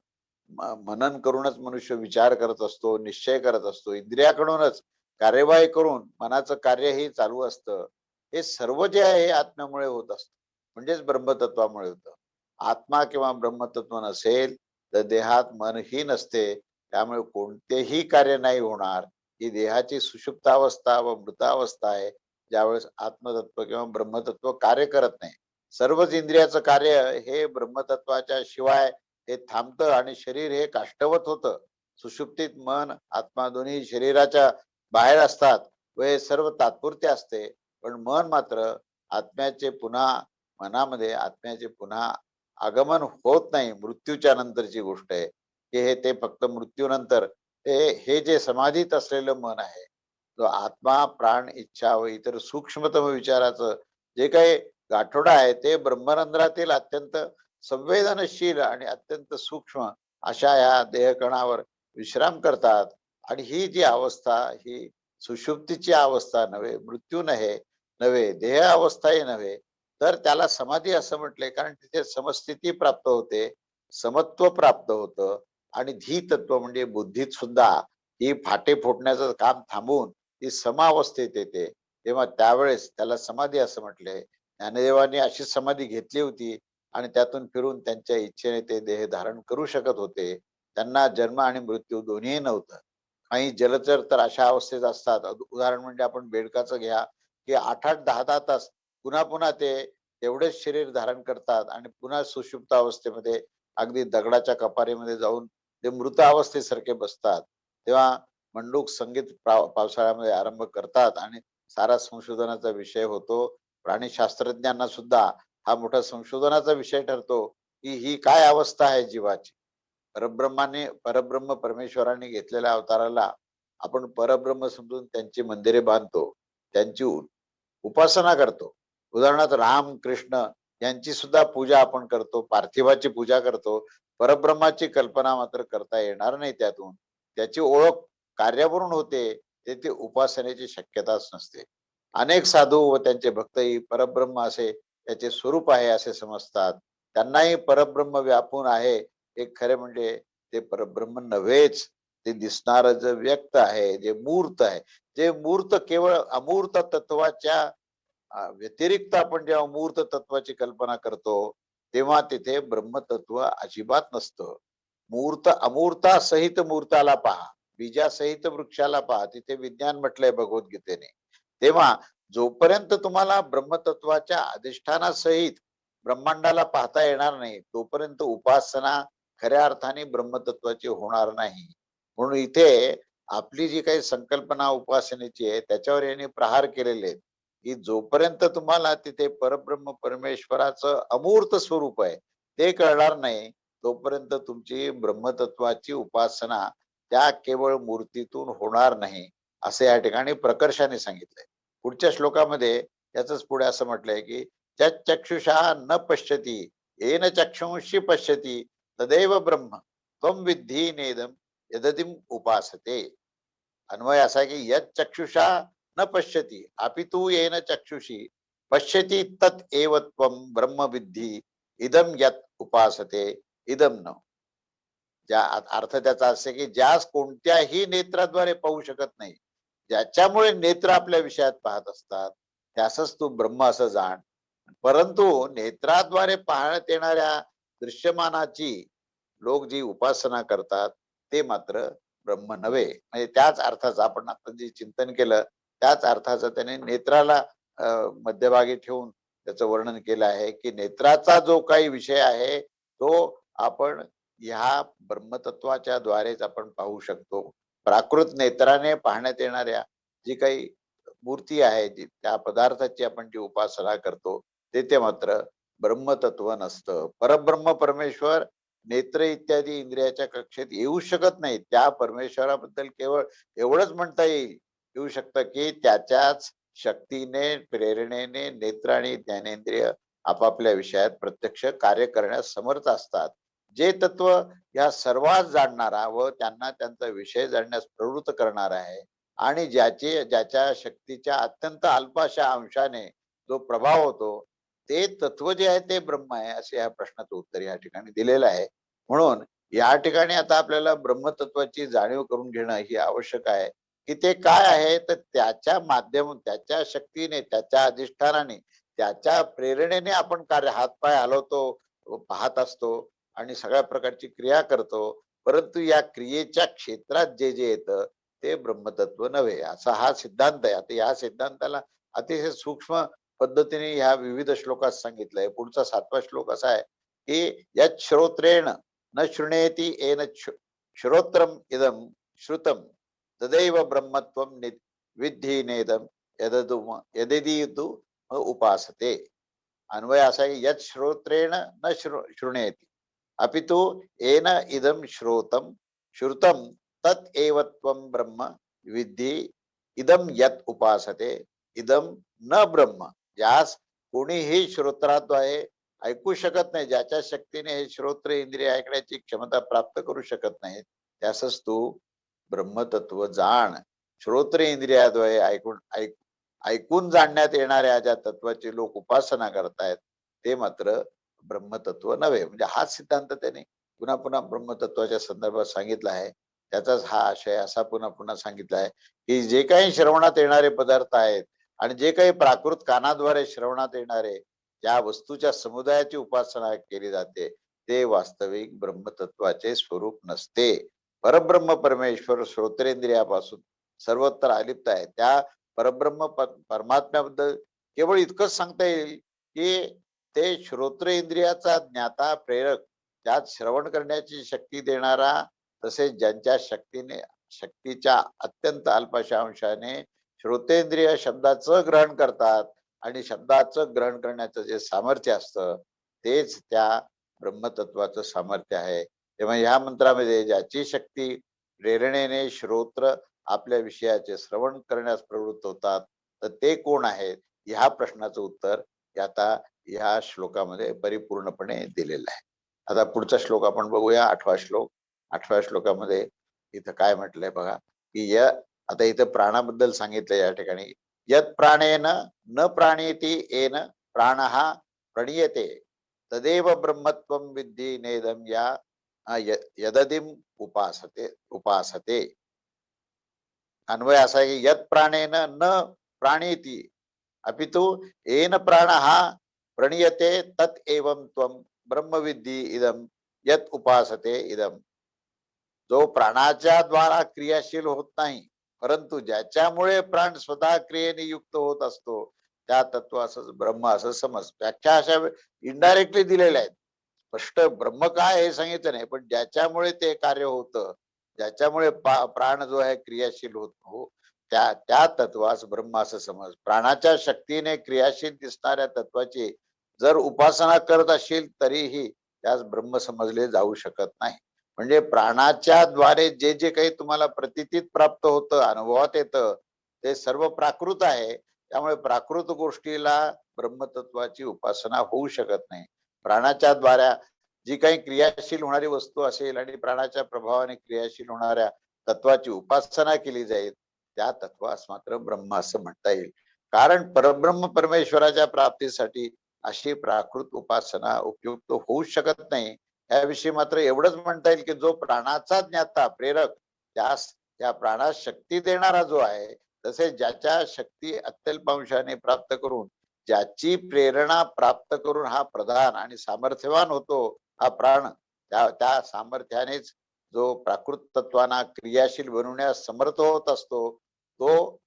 मनन करूनच मनुष्य विचार करत असतो, निश्चय करत असतो. इंद्रियाकडूनच कार्यवाही करून मनाचं कार्य हे चालू असतं. हे सर्व जे आहे हे आत्म्यामुळे होत असतं. म्हणजेच ब्रह्मतत्वामुळे होतं. आत्मा किंवा ब्रह्मतत्व नसेल तर देहात मनही नसते. त्यामुळे कोणतेही कार्य नाही होणार. ही देहाची सुषुप्तावस्था व मृतावस्था आहे. ज्यावेळेस आत्मतत्व किंवा ब्रह्मतत्व कार्य करत नाही. सर्वच इंद्रियाचं कार्य हे ब्रह्मतत्वाच्या शिवाय हे थांबतं आणि शरीर हे काष्ठवत होतं. सुषुप्तीत मन, आत्मा दोन्ही शरीराच्या बाहेर असतात व हे सर्व तात्पुरते असते. पण मन मात्र आत्म्याचे पुन्हा मनामध्ये आत्म्याचे पुन्हा आगमन होत नाही. मृत्यूच्या नंतरची गोष्ट आहे की हे ते फक्त मृत्यूनंतर हे जे समाधीत असलेलं मन आहे तो आत्मा, प्राण, इच्छा व इतर सूक्ष्मतम विचाराचं जे काही गाठोडा आहे ते ब्रह्मरंध्रातील अत्यंत संवेदनशील आणि अत्यंत सूक्ष्म अशा या देहकणावर विश्राम करतात. आणि ही जी अवस्था ही सुषुप्तीची अवस्था नव्हे, मृत्यू नव्हे, देह अवस्थाही नव्हे, तर त्याला समाधी असं म्हटले कारण तिथे समस्थिती प्राप्त होते, समत्व प्राप्त होतं आणि धी तत्व म्हणजे बुद्धीत सुद्धा ही फाटे फुटण्याचं काम थांबून ती समावस्थेत येते. तेव्हा त्यावेळेस त्याला समाधी असं म्हटले. ज्ञानदेवांनी अशी समाधी घेतली होती आणि त्यातून फिरून त्यांच्या इच्छेने ते देह धारण करू शकत होते. त्यांना जन्म आणि मृत्यू दोन्ही नव्हतं. काही जलचर तर अशा अवस्थेत असतात. उदाहरण म्हणजे आपण बेडकाचं घ्या की 8-8, 10-10 तास पुन्हा पुन्हा ते तेवढेच शरीर धारण करतात आणि पुन्हा सुषुप्त अवस्थेमध्ये अगदी दगडाच्या कपारीमध्ये जाऊन ते मृत अवस्थेसारखे बसतात. तेव्हा मंडूक संगीत पावसाळ्यामध्ये आरंभ करतात आणि सारा संशोधनाचा विषय होतो. प्राणीशास्त्रज्ञांना सुद्धा हा मोठा संशोधनाचा विषय ठरतो की ही काय अवस्था आहे जीवाची. परब्रह्म परमेश्वराने घेतलेल्या अवताराला आपण परब्रह्म समजून त्यांची मंदिरे बांधतो, त्यांची उपासना करतो. उदाहरणार्थ राम, कृष्ण यांची सुद्धा पूजा आपण करतो, पार्थिवाची पूजा करतो. परब्रह्माची कल्पना मात्र करता येणार नाही त्यातून. त्याची ओळख कार्यावरून होते, तेथे उपासनेची शक्यताच नसते. अनेक साधू व त्यांचे भक्तही परब्रह्म असे त्याचे स्वरूप आहे असे समजतात. त्यांनाही परब्रह्म व्यापून आहे हे खरे म्हणजे ते परब्रह्म नव्हेच. ते दिसणारं जे व्यक्त आहे, जे मूर्त आहे, जे मूर्त केवळ अमूर्त तत्वाच्या व्यतिरिक्त आपण जेव्हा मूर्त तत्वाची कल्पना करतो तेव्हा तिथे ब्रह्मतत्व अजिबात नसतं. मूर्त अमूर्ता सहित मूर्ताला पहा, बीजासहित वृक्षाला पहा, तिथे विज्ञान म्हटलंय भगवद्गीतेने. तेव्हा जोपर्यंत तुम्हाला ब्रह्मतत्वाच्या अधिष्ठानासहित ब्रह्मांडाला पाहता येणार नाही तोपर्यंत उपासना खऱ्या अर्थाने ब्रह्मतत्वाची होणार नाही. म्हणून इथे आपली जी काही संकल्पना उपासनेची आहे त्याच्यावर यांनी प्रहार केलेले आहेत की जोपर्यंत तुम्हाला तिथे परब्रह्म परमेश्वराचं अमूर्त स्वरूप आहे ते कळणार नाही तोपर्यंत तुमची ब्रह्मतत्वाची उपासना त्या केवळ मूर्तीतून होणार नाही असे या ठिकाणी प्रकर्षाने सांगितलंय. पुढच्या श्लोकामध्ये याच पुढे असं म्हटलंय की चक्षुषा न पश्यती येन चक्षुंशी पश्यती तदैव ब्रह्म त्वं विद्धि नेदम यदतिम उपासते. अन्वय असा की यत चक्षुषा न पश्यती अपितु येन चक्षुषी पश्यती तत एव त्वं ब्रह्म विद्धि इदम यत उपासते इदम न. ज्या अर्थ त्याचा असे की ज्यास कोणत्याही नेत्राद्वारे पाहू शकत नाही, ज्याच्यामुळे नेत्र आपल्या विषयात पाहत असतात त्यासच तू ब्रह्म असं जाण. परंतु नेत्राद्वारे पाहण्यात येणाऱ्या दृश्यमानाची लोक जी उपासना करतात ते मात्र ब्रह्म नव्हे. म्हणजे त्याच अर्थाचं आपण आता जे चिंतन केलं त्याच अर्थाचं त्याने नेत्राला मध्यभागी ठेवून त्याचं वर्णन केलं आहे की नेत्राचा जो काही विषय आहे तो आपण ह्या ब्रह्मतत्वाच्या द्वारेच आपण पाहू शकतो. प्राकृत नेत्राने पाहण्यात येणाऱ्या जी काही मूर्ती आहे, जी त्या पदार्थाची आपण जी उपासना करतो, ते मात्र ब्रह्मतत्व नसतं. परब्रह्म परमेश्वर नेत्र इत्यादी इंद्रियाच्या कक्षेत येऊ शकत नाही. त्या परमेश्वराबद्दल केवळ एवढंच म्हणता येऊ शकतं की त्याच्याच शक्तीने, प्रेरणेने नेत्र आणि ज्ञानेंद्रिय आपापल्या विषयात प्रत्यक्ष कार्य करण्यास समर्थ असतात. जे तत्व या सर्वात जाणणारा व त्यांना त्यांचा विषय जाणण्यास प्रवृत्त करणार आहे आणि ज्याच्या शक्तीच्या अत्यंत अल्पाशा अंशाने जो प्रभाव होतो, ते तत्व जे आहे ते ब्रह्म आहे, असे या प्रश्नाचं उत्तर या ठिकाणी दिलेलं आहे. म्हणून या ठिकाणी आता आपल्याला ब्रह्मतत्वाची जाणीव करून घेणं ही आवश्यक आहे की ते काय आहे. तर त्याच्या माध्यमातून, त्याच्या शक्तीने, त्याच्या अधिष्ठानाने, त्याच्या प्रेरणेने आपण कार्य हातपाय हलवतो, पाहत असतो आणि सगळ्या प्रकारची क्रिया करतो. परंतु या क्रियेच्या क्षेत्रात जे जे येतं ते ब्रह्मतत्व नव्हे, असा हा सिद्धांत आहे. आता या सिद्धांताला अतिशय सूक्ष्म पद्धतीने ह्या विविध श्लोकात सांगितलंय. पुढचा 7वा श्लोक असा आहे की यत् श्रोत्रेण न शृणेति येन श्रोत्रम इदम श्रुतम तदैव ब्रह्मत्वम विद्धि नेदम यदीतु उपासते. अन्वय असा आहे, यत् श्रोत्रेण न शृणेति अपितु येन इदम श्रोतम श्रुतम तत् एव त्वं ब्रह्म विद्धि इदम यत् उपासते इदम न ब्रह्म. ज्यास कोणीही श्रोत्राद्वारे ऐकू शकत नाही, ज्याच्या शक्तीने हे श्रोत्र इंद्रिय ऐकण्याची क्षमता प्राप्त करू शकत नाहीत, त्यासच तू ब्रह्मतत्व जाण. श्रोत्र इंद्रियाद्वारे ऐकून जाणण्यात येणाऱ्या ज्या तत्वाची लोक उपासना करतायत ते मात्र ब्रह्मतत्व नव्हे. म्हणजे हाच सिद्धांत त्याने पुन्हा पुन्हा ब्रह्मतत्वाच्या संदर्भात सांगितला आहे. त्याचाच हा आशय असा पुन्हा पुन्हा सांगितला आहे की जे काही श्रवणात येणारे पदार्थ आहेत आणि जे काही प्राकृत कानाद्वारे श्रवणात येणारे ज्या वस्तूच्या समुदायाची उपासना केली जाते ते वास्तविक ब्रह्मतत्वाचे स्वरूप नसते. परब्रह्म परमेश्वर श्रोत्रेंद्रियापासून सर्वत्र अलिप्त आहे. त्या परब्रह्म परमात्म्याबद्दल केवळ इतकंच सांगता येईल की ते श्रोत्र इंद्रियाचा ज्ञाता, प्रेरक, त्यात श्रवण करण्याची शक्ती देणारा, तसेच ज्यांच्या शक्तीच्या अत्यंत अल्पशा अंशाने श्रोतेंद्रिय शब्दाचं ग्रहण करतात आणि शब्दाचं ग्रहण करण्याचं जे सामर्थ्य असतं तेच त्या ब्रह्मतत्वाचं सामर्थ्य आहे. तेव्हा ह्या मंत्रामध्ये ज्याची शक्ती प्रेरणेने श्रोत्र आपल्या विषयाचे श्रवण करण्यास प्रवृत्त होतात, तर ते कोण आहेत, ह्या प्रश्नाचं उत्तर आता ह्या श्लोकामध्ये परिपूर्णपणे दिलेलं आहे. आता पुढचा श्लोक आपण बघूया, 8वा श्लोक. 8व्या श्लोकामध्ये इथं काय म्हटलंय बघा की आता इथं प्राणाबद्दल सांगितलं या ठिकाणी. यत प्राणेन न प्राणेति येन प्राणः प्रणीयते तदेव ब्रह्मत्वं विद्धि नेदम यददिम उपासते. अन्वय असा आहे की यत प्राणेन न प्राणेति अपितु येन प्राणः प्रणीयते तत् एवं त्वं ब्रह्म विद्धि इदम यत उपासते इदम. जो प्राणाच्या द्वारा क्रियाशील होत नाही, परंतु ज्याच्यामुळे प्राण स्वतः क्रियेने युक्त होत असतो, त्या तत्वाचं ब्रह्म असं समज. व्याख्या अशा इनडायरेक्टली दिलेल्या आहेत. स्पष्ट ब्रह्म काय हे सांगितलं नाही, पण ज्याच्यामुळे ते कार्य होतं, ज्याच्यामुळे प्राण जो आहे क्रियाशील होतो, त्या तत्वास ब्रह्म असं समज. प्राणाच्या शक्तीने क्रियाशील दिसणाऱ्या तत्वाची जर उपासना करत असेल तरीही त्यास ब्रह्म समजले जाऊ शकत नाही. म्हणजे प्राणाच्या द्वारे जे जे काही तुम्हाला प्रतीतीत प्राप्त होतं, अनुभवात येतं, ते सर्व प्राकृत आहे. त्यामुळे प्राकृत गोष्टीला ब्रह्मतत्वाची उपासना होऊ शकत नाही. प्राणाच्या द्वारा जी काही क्रियाशील होणारी वस्तू असेल आणि प्राणाच्या प्रभावाने क्रियाशील होणाऱ्या तत्वाची उपासना केली जाईल, त्या तत्वास मात्र ब्रह्म असं म्हणता येईल. कारण परब्रह्म परमेश्वराच्या प्राप्तीसाठी अशी प्राकृत उपासना उपयुक्त होऊ शकत नाही. याविषयी मात्र एवढंच म्हणता येईल की जो प्राणाचा ज्ञाता, प्रेरक, त्यास त्या प्राणास शक्ती देणारा जो आहे, तसेच ज्याच्या शक्ती अत्यल्प अंशाने प्राप्त करून, ज्याची प्रेरणा प्राप्त करून हा प्रधान आणि सामर्थ्यवान होतो हा प्राण, त्या सामर्थ्यानेच जो प्राकृत तत्वांना क्रियाशील बनवण्यास समर्थ होत असतो, तो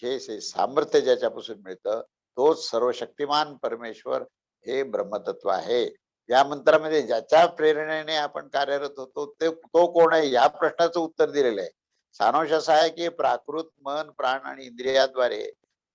हे सामर्थ्य ज्याच्यापासून मिळतं तोच सर्वशक्तिमान परमेश्वर हे ब्रह्मतत्व आहे. या मंत्रामध्ये ज्याच्या प्रेरणेने आपण कार्यरत होतो तो कोण आहे या प्रश्नाचं उत्तर दिलेलं आहे. सारांश असा आहे की प्राकृत मन प्राण आणि इंद्रियाद्वारे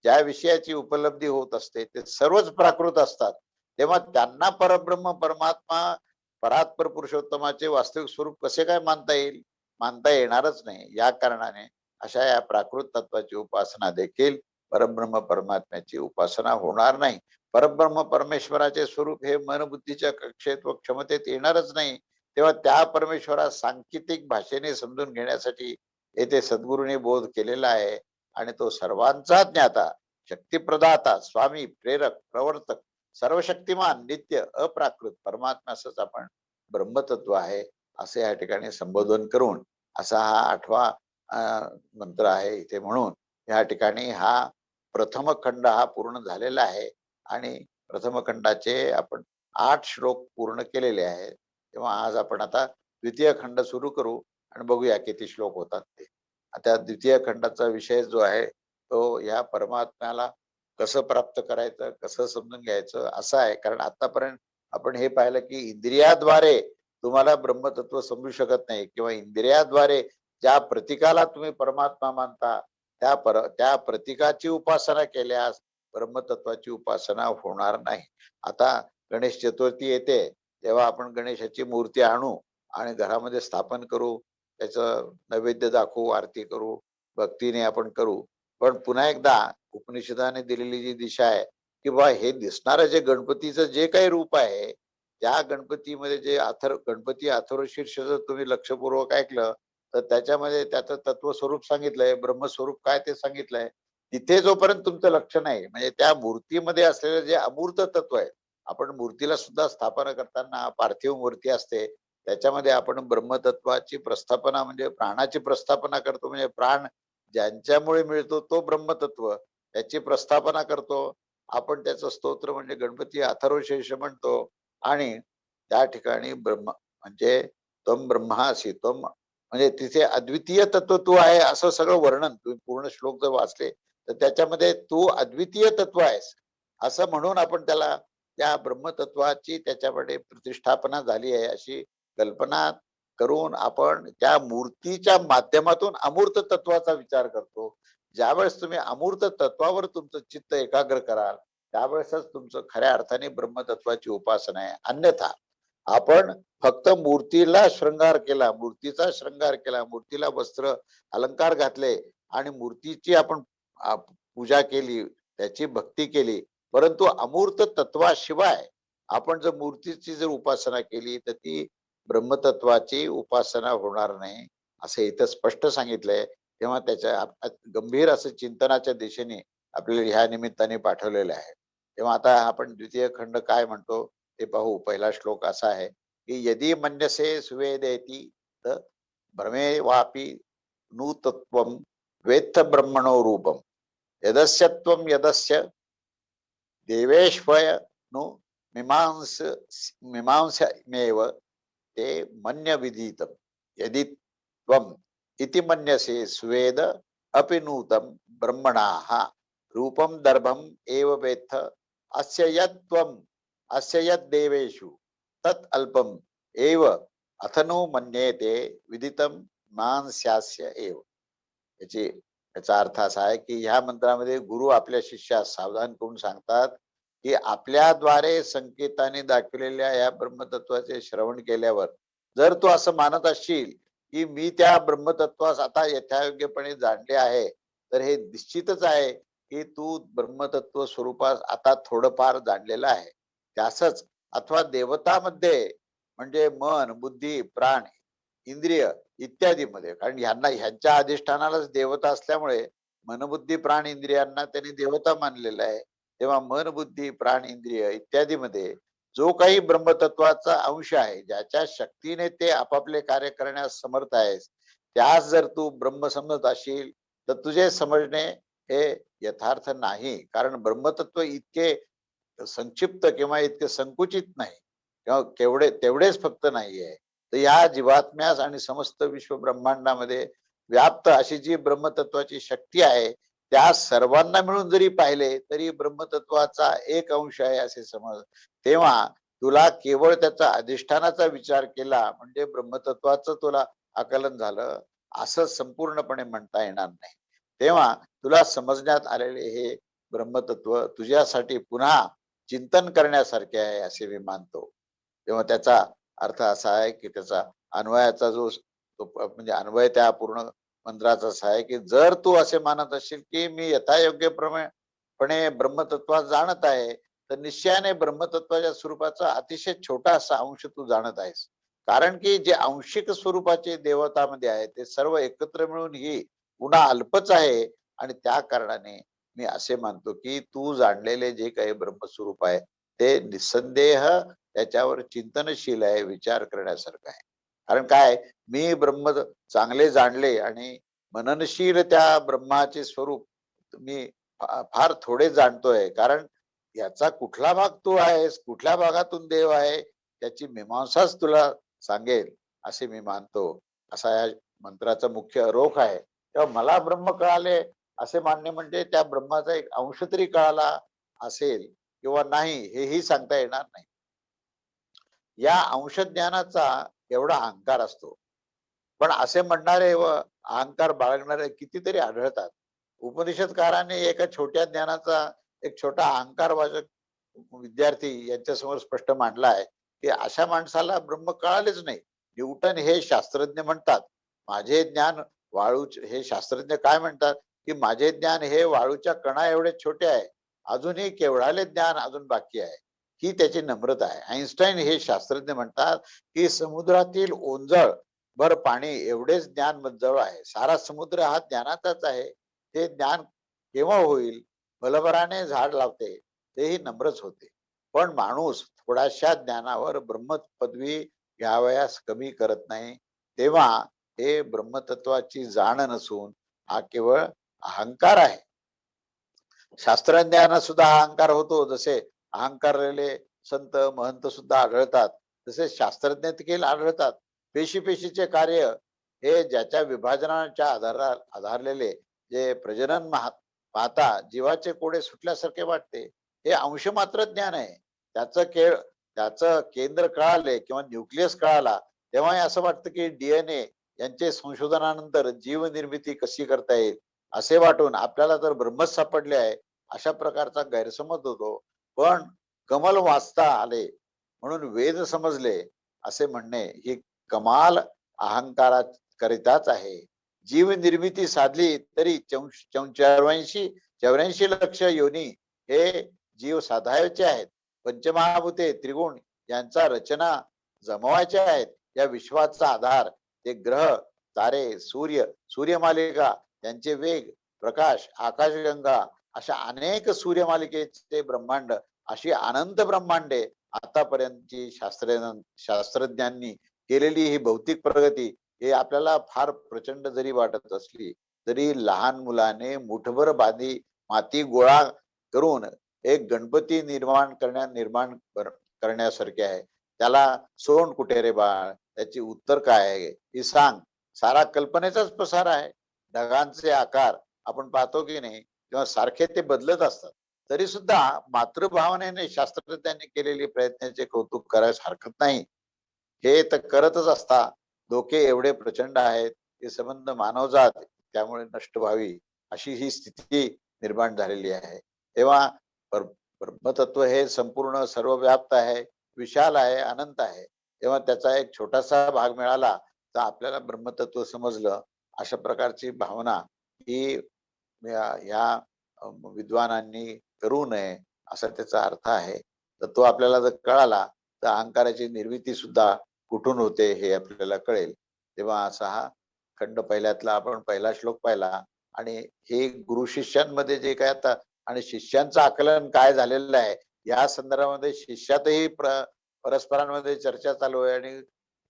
ज्या विषयाची उपलब्धी होत असते ते सर्वच प्राकृत असतात. तेव्हा त्यांना परब्रह्म परमात्मा परात्पर पुरुषोत्तमाचे वास्तविक स्वरूप कसे काय मानता येईल? मानता येणारच नाही. या कारणाने अशा या प्राकृत तत्वाची उपासना देखील परब्रह्म परमात्म्याची उपासना होणार नाही. परब्रह्म परमेश्वराचे स्वरूप हे मन बुद्धीच्या कक्षेत व क्षमतेत येणारच नाही. तेव्हा त्या परमेश्वरास सांकेतिक भाषेने समजून घेण्यासाठी येथे सद्गुरूंनी बोध केलेला आहे. आणि तो सर्वांचा ज्ञाता, शक्तिप्रदाता, स्वामी, प्रेरक, प्रवर्तक, सर्वशक्तिमान, नित्य, अप्राकृत परमात्म्यासच आपण ब्रह्मतत्व आहे असे या ठिकाणी संबोधन करून असा हा 8वा मंत्र आहे इथे. म्हणून या ठिकाणी हा प्रथम खंड हा पूर्ण झालेला आहे आणि प्रथम खंडाचे आपण 8 श्लोक पूर्ण केलेले आहेत. तेव्हा आज आपण आता द्वितीय खंड सुरू करू आणि बघूया किती श्लोक होतात ते. आता द्वितीय खंडाचा विषय जो आहे तो या परमात्म्याला कसं प्राप्त करायचं, कसं समजून घ्यायचं असं आहे. कारण आतापर्यंत आपण हे पाहिलं की इंद्रियाद्वारे तुम्हाला ब्रह्मतत्व समजू शकत नाही किंवा इंद्रियाद्वारे ज्या प्रतीकाला तुम्ही परमात्मा मानता त्या प्रतीकाची उपासना केल्यास ब्रह्मतत्वाची उपासना होणार नाही. आता गणेश चतुर्थी येते तेव्हा आपण गणेशाची मूर्ती आणू आणि घरामध्ये स्थापन करू, त्याचं नैवेद्य दाखवू, आरती करू, भक्तीने आपण करू. पण पुन्हा एकदा उपनिषदाने दिलेली जी दिशा आहे की बा हे दिसणारं जे गणपतीचं जे काही रूप आहे त्या गणपतीमध्ये जे गणपती अथर्वशीर्ष जर तुम्ही लक्षपूर्वक ऐकलं तर त्याच्यामध्ये त्याचं तत्वस्वरूप सांगितलंय, ब्रह्मस्वरूप काय ते सांगितलंय. तिथे जोपर्यंत तुमचं लक्ष नाही म्हणजे त्या मूर्तीमध्ये असलेलं जे अमूर्त तत्व आहे, आपण मूर्तीला सुद्धा स्थापना करताना पार्थिव मूर्ती असते त्याच्यामध्ये आपण ब्रह्मतत्वाची प्रस्थापना म्हणजे प्राणाची प्रस्थापना करतो. म्हणजे प्राण ज्यांच्यामुळे मिळतो तो ब्रह्मतत्व त्याची प्रस्थापना करतो आपण. त्याचं स्तोत्र म्हणजे गणपती अथर्वशीर्ष म्हणतो आणि त्या ठिकाणी ब्रह्म म्हणजे त्वम ब्रह्मासी त्वम म्हणजे तिथे अद्वितीय तत्व तू आहे असं सगळं वर्णन. तुम्ही पूर्ण श्लोक जर वाचले तर त्याच्यामध्ये तू अद्वितीय तत्व आहेस असं म्हणून आपण त्याला त्या ब्रह्मतत्वाची त्याच्यामध्ये प्रतिष्ठापना झाली आहे अशी कल्पना करून आपण त्या मूर्तीच्या माध्यमातून अमूर्त तत्वाचा विचार करतो. ज्यावेळेस तुम्ही अमूर्त तत्वावर तुमचं चित्त एकाग्र कराल त्यावेळेसच तुमचं खऱ्या अर्थाने ब्रह्मतत्वाची उपासना आहे. अन्यथा आपण फक्त मूर्तीला श्रृंगार केला, मूर्तीचा श्रृंगार केला, मूर्तीला वस्त्र अलंकार घातले आणि मूर्तीची आपण पूजा केली, त्याची भक्ती केली, परंतु अमूर्त तत्वाशिवाय आपण जर मूर्तीची जर उपासना केली तर ती ब्रह्मतत्वाची उपासना होणार नाही असं इथं स्पष्ट सांगितलंय. तेव्हा त्याच्या गंभीर असं चिंतनाच्या दिशेने आपल्याला ह्या निमित्ताने पाठवलेलं आहे. तेव्हा आता आपण द्वितीय खंड काय म्हणतो ते पाहू. पहिला श्लोक असा आहे की यदि मन्यसे सुवेदेति तर भ्रमे वापि नूतत्वम वेत्थ ब्रह्मणो रूपम यदस्यत्वम यदस्य देवेश्वय नु मीमांसमेव ते मन्य विदितम यदि त्वम इति मन्यसे स्वेद अपि नूतम ब्रह्मणाः रूपम दर्भम एव वेत्थ अस्य यत्त्वम अस्य यद्देवेषु तत् अल्पम एव अथनु मन्येते विदितम मांस्यास्य एव. याचा अर्थ असा आहे की ह्या मंत्रामध्ये गुरु आपल्या शिष्यास सावधान करून सांगतात की आपल्याद्वारे संकेताने दाखवलेल्या या ब्रह्मतत्वाचे श्रवण केल्यावर जर तू असं मानत असशील की मी त्या ब्रह्मतत्वास आता यथायोग्यपणे जाणले आहे तर हे निश्चितच आहे की तू ब्रह्मतत्व स्वरूपास आता थोडंफार जाणलेलं आहे. त्यासच अथवा देवतामध्ये म्हणजे मन बुद्धी प्राण इंद्रिय इत्यादी मध्ये, कारण ह्यांच्या अधिष्ठानालाच देवता असल्यामुळे मनबुद्धी प्राण इंद्रियांना त्यांनी देवता मानलेलं आहे. तेव्हा मन बुद्धी प्राण इंद्रिय इत्यादी मध्ये जो काही ब्रह्मतत्वाचा अंश आहे ज्याच्या शक्तीने ते आपापले कार्य करण्यास समर्थ आहेस त्यास जर तू ब्रह्म समजत असशील तर तुझे समजणे हे यथार्थ नाही. कारण ब्रह्मतत्व इतके संक्षिप्त किंवा इतके संकुचित नाही किंवा तेवढेच फक्त नाहीये. तर या जीवात्म्यास आणि समस्त विश्व ब्रह्मांडामध्ये व्याप्त अशी जी ब्रह्मतत्वाची शक्ती आहे त्या सर्वांना मिळून जरी पाहिले तरी ब्रह्मतत्वाचा एक अंश आहे असे समज. तेव्हा तुला केवळ त्याचा अधिष्ठानाचा विचार केला म्हणजे ब्रह्मतत्वाचं तुला आकलन झालं असं संपूर्णपणे म्हणता येणार नाही. तेव्हा तुला समजण्यात आलेले हे ब्रह्मतत्व तुझ्यासाठी पुन्हा चिंतन करण्यासारखे आहे असे मी मानतो. तेव्हा त्याचा अर्थ असा आहे की त्याचा अन्वयाचा म्हणजे अन्वय त्या पूर्ण मंत्राचा असा आहे की जर तू असे मानत असशील की मी यथायोग्य पणे ब्रह्मतत्वात जाणत आहे, तर निश्चयाने ब्रह्मतत्वाच्या स्वरूपाचा अतिशय छोटा असा अंश तू जाणत आहेस. कारण की जे आंशिक स्वरूपाचे देवतामध्ये आहे ते सर्व एकत्र मिळून ही पुन्हा अल्पच आहे. आणि त्या कारणाने मी असे मानतो की तू जाणलेले जे काही ब्रह्मस्वरूप आहे ते निसंदेह त्याच्यावर चिंतनशील आहे, विचार करण्यासारखं आहे. कारण काय, मी ब्रह्म चांगले जाणले आणि मननशील त्या ब्रह्माचे स्वरूप मी फार थोडे जाणतोय. कारण याचा कुठला भाग तू आहेस, कुठल्या भागातून देव आहे, त्याची मीमांसाच तुला सांगेल असे मी मानतो. असा या मंत्राचा मुख्य रोख आहे. तेव्हा मला ब्रह्म कळाले असे मानणे म्हणजे त्या ब्रह्माचा एक अंश तरी कळाला असेल किंवा नाही हेही सांगता येणार नाही. या अंशज्ञानाचा एवढा अहंकार असतो. पण असे म्हणणारे व अहंकार बाळगणारे कितीतरी आढळतात. उपनिषदकाराने एका छोट्या ज्ञानाचा एक छोटा अहंकारवाचक विद्यार्थी यांच्यासमोर स्पष्ट मांडला आहे की अशा माणसाला ब्रह्म कळालेच नाही. न्यूटन हे शास्त्रज्ञ म्हणतात, माझे ज्ञान हे शास्त्रज्ञ काय म्हणतात की माझे ज्ञान हे वाळूच्या कणा एवढे छोटे आहे, अजूनही केवढाले ज्ञान अजून बाकी आहे. ही त्याची नम्रता आहे. आईन्स्टाईन हे शास्त्रज्ञ म्हणतात की समुद्रातील ओंजळ भर पाणी एवढेच ज्ञान मज्जळ आहे. सारा समुद्र हा ज्ञानाचाच आहे. ते ज्ञान केव्हा होईल? भलभराने झाड लावते तेही नम्रच होते. पण माणूस थोड्याशा ज्ञानावर ब्रह्म पदवी घ्यावयास कमी करत नाही. तेव्हा हे ब्रह्मतत्वाची जाण नसून हा केवळ अहंकार आहे. शास्त्रज्ञांना सुद्धा अहंकार होतो. जसे अहंकारलेले संत महंत सुद्धा आढळतात, तसे शास्त्रज्ञ देखील आढळतात. पेशीचे कार्य हे ज्याच्या विभाजनाच्या आधारलेले जे प्रजनन पाहता जीवाचे कोडे सुटल्यासारखे वाटते, हे अंश मात्र ज्ञान आहे. त्याचं केंद्र कळाले किंवा न्यूक्लियस कळाला तेव्हा असं वाटतं की डीएनए यांचे संशोधनानंतर जीव निर्मिती कशी करता येईल असे वाटून आपल्याला तर ब्रह्मच सापडले आहे अशा प्रकारचा गैरसमज होतो. पण कमल वाचता आले म्हणून वेद समजले असे म्हणणे ही कमाल अहंकारा करिताच आहे. जीव निर्मिती साधली तरी 84 लक्ष योनी हे जीव साधायचे आहेत. पंचमहाभूते त्रिगुण यांचा रचना जमवायचे आहेत. या विश्वाचा आधार ते ग्रह, तारे, सूर्यमालिका यांचे वेग, प्रकाश, आकाशगंगा अशा अनेक सूर्यमालिकेचे ब्रह्मांड, अशी अनंत ब्रह्मांडे आतापर्यंतची शास्त्रज्ञांनी केलेली ही भौतिक प्रगती हे आपल्याला फार प्रचंड जरी वाटत असली तरी लहान मुलाने मुठभर माती गोळा करून एक गणपती करण्यासारखे आहे. त्याला सोंड कुठे रे बाळ, त्याची उत्तर काय आहे हे सांग. सारा कल्पनेचाच प्रसार आहे. ढगांचे आकार आपण पाहतो की नाही, किंवा सारखे ते बदलत असतात. तरी सुद्धा मातृभावनेने शास्त्रज्ञांनी केलेली प्रयत्नाचे कौतुक करायला हरकत नाही. हे तर करतच असता. धोके एवढे प्रचंड आहेत, हे संबंध मानवजात त्यामुळे नष्ट व्हावी अशी ही स्थिती निर्माण झालेली आहे. तेव्हा ब्रह्मतत्व हे संपूर्ण सर्वव्याप्त आहे, विशाल आहे, अनंत आहे. तेव्हा त्याचा एक छोटासा भाग मिळाला तर आपल्याला ब्रह्मतत्व समजलं अशा प्रकारची भावना ही या विद्वानांनी करू नये असा त्याचा अर्थ आहे. तर तो आपल्याला जर कळाला तर अहंकाराची निर्मिती सुद्धा कुठून होते हे आपल्याला कळेल. तेव्हा असा हा खंड पहिल्यातला आपण पहिला श्लोक पाहिला. आणि हे गुरु शिष्यांमध्ये जे काय आता आणि शिष्यांचं आकलन काय झालेलं आहे या संदर्भामध्ये शिष्यातही परस्परांमध्ये चर्चा चालू आहे. आणि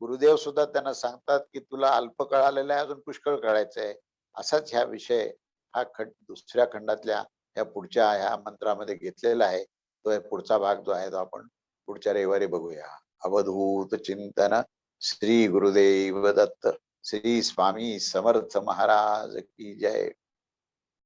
गुरुदेव सुद्धा त्यांना सांगतात की तुला अल्प कळालेलं आहे, अजून पुष्कळ कळायचं आहे. असाच ह्या विषय हा दुसऱ्या खंडातल्या या पुढच्या ह्या मंत्रामध्ये घेतलेला आहे. तो पुढचा भाग जो आहे तो आपण पुढच्या रविवारी बघूया. अवधूत चिंतन. श्री गुरुदेव दत्त. श्री स्वामी समर्थ महाराज की जय.